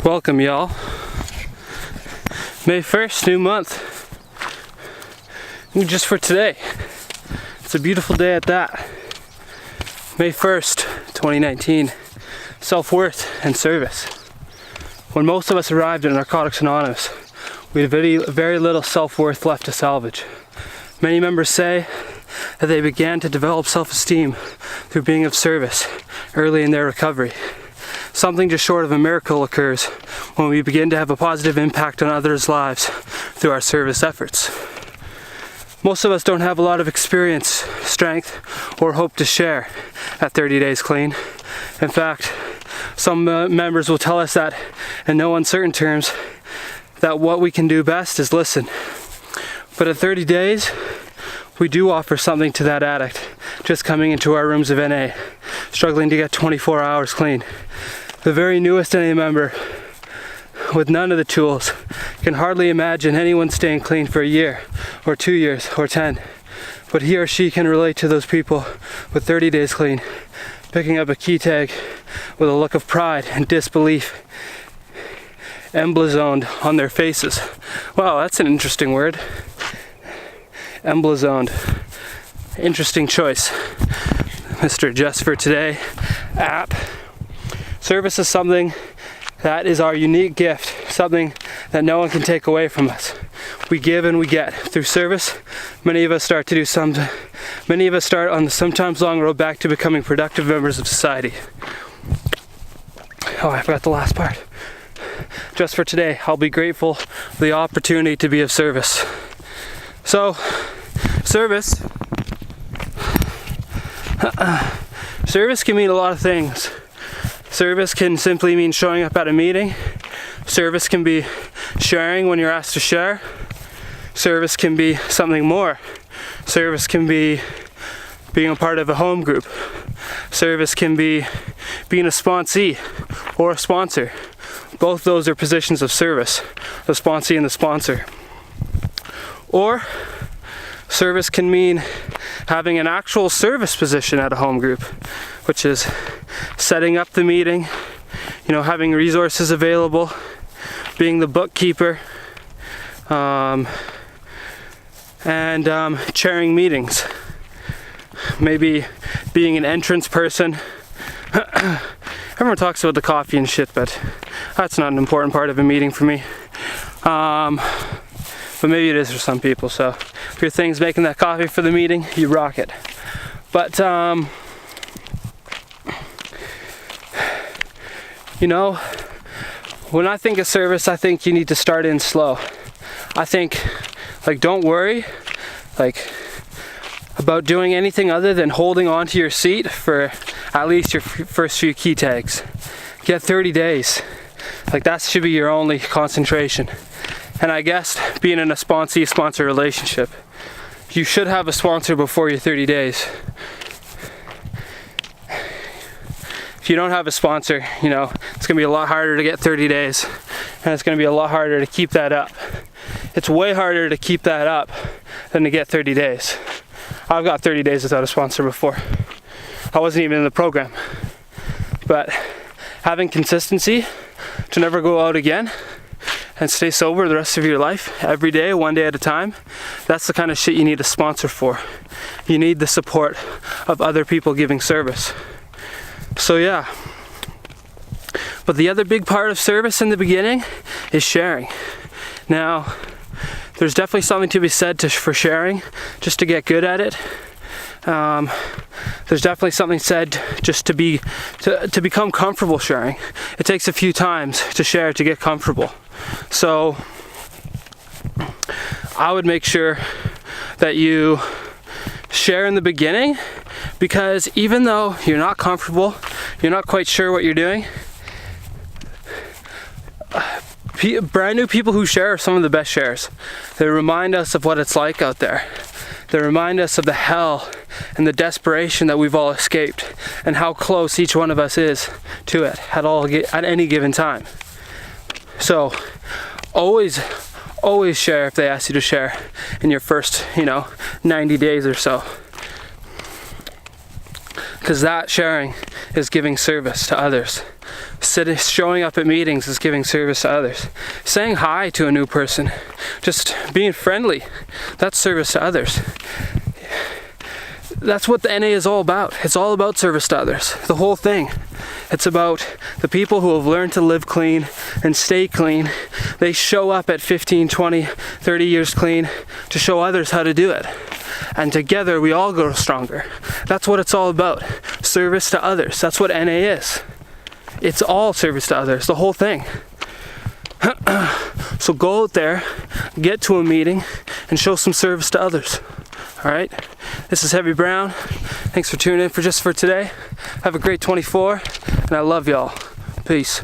Welcome, y'all. May 1st, new month. Just for today. It's a beautiful day at that. May 1st, 2019. Self-worth and service. When most of us arrived at Narcotics Anonymous, we had very little self-worth left to salvage. Many members say that they began to develop self-esteem through being of service early in their recovery. Something just short of a miracle occurs when we begin to have a positive impact on others' lives through our service efforts. Most of us don't have a lot of experience, strength, or hope to share at 30 Days Clean. In fact, some members will tell us that, in no uncertain terms, that what we can do best is listen. But at 30 days, we do offer something to that addict just coming into our rooms of NA, struggling to get 24 hours clean. The very newest NA member, with none of the tools, can hardly imagine anyone staying clean for a year, or 2 years, or 10. But he or she can relate to those people with 30 Days Clean, picking up a key tag with a look of pride and disbelief emblazoned on their faces. Wow, that's an interesting word. Emblazoned. Interesting choice, Mr. Just for Today app. Service is something that is our unique gift, something that no one can take away from us. We give and we get. Through service, many of us start on the sometimes long road back to becoming productive members of society. Oh, I forgot the last part. Just for today, I'll be grateful for the opportunity to be of service. So, service can mean a lot of things. Service can simply mean showing up at a meeting. Service can be sharing when you're asked to share. Service can be something more. Service can be being a part of a home group. Service can be being a sponsee or a sponsor. Both those are positions of service, the sponsee and the sponsor. Or service can mean having an actual service position at a home group, which is setting up the meeting, having resources available, being the bookkeeper, and chairing meetings. Maybe being an entrance person. Everyone talks about the coffee and shit, but that's not an important part of a meeting for me. But maybe it is for some people, so if your thing's making that coffee for the meeting, you rock it. But, when I think of service, I think you need to start in slow. I think, don't worry, about doing anything other than holding on to your seat for at least your first few key tags. Get 30 days. That should be your only concentration. And I guess being in a sponsor relationship, you should have a sponsor before your 30 days. If you don't have a sponsor, it's going to be a lot harder to get 30 days. And it's going to be a lot harder to keep that up. It's way harder to keep that up than to get 30 days. I've got 30 days without a sponsor before. I wasn't even in the program. But having consistency to never go out again and stay sober the rest of your life, every day, one day at a time, that's the kind of shit you need a sponsor for. You need the support of other people giving service. So yeah. But the other big part of service in the beginning is sharing. Now, there's definitely something to be said for sharing, just to get good at it. There's definitely something said just to become comfortable sharing. It takes a few times to share to get comfortable. So I would make sure that you share in the beginning, because even though you're not comfortable, you're not quite sure what you're doing, brand new people who share are some of the best shares. They remind us of what it's like out there. They remind us of the hell and the desperation that we've all escaped, and how close each one of us is to it at any given time. So Always share if they ask you to share in your first, 90 days or so. Because that sharing is giving service to others. Showing up at meetings is giving service to others. Saying hi to a new person, just being friendly, that's service to others. That's what the NA is all about. It's all about service to others, the whole thing. It's about the people who have learned to live clean and stay clean. They show up at 15, 20, 30 years clean to show others how to do it. And together we all grow stronger. That's what it's all about. Service to others. That's what NA is. It's all service to others, the whole thing. So go out there, get to a meeting, and show some service to others. Alright? This is Heavy Brown. Thanks for tuning in for today. Have a great 24, and I love y'all. Peace.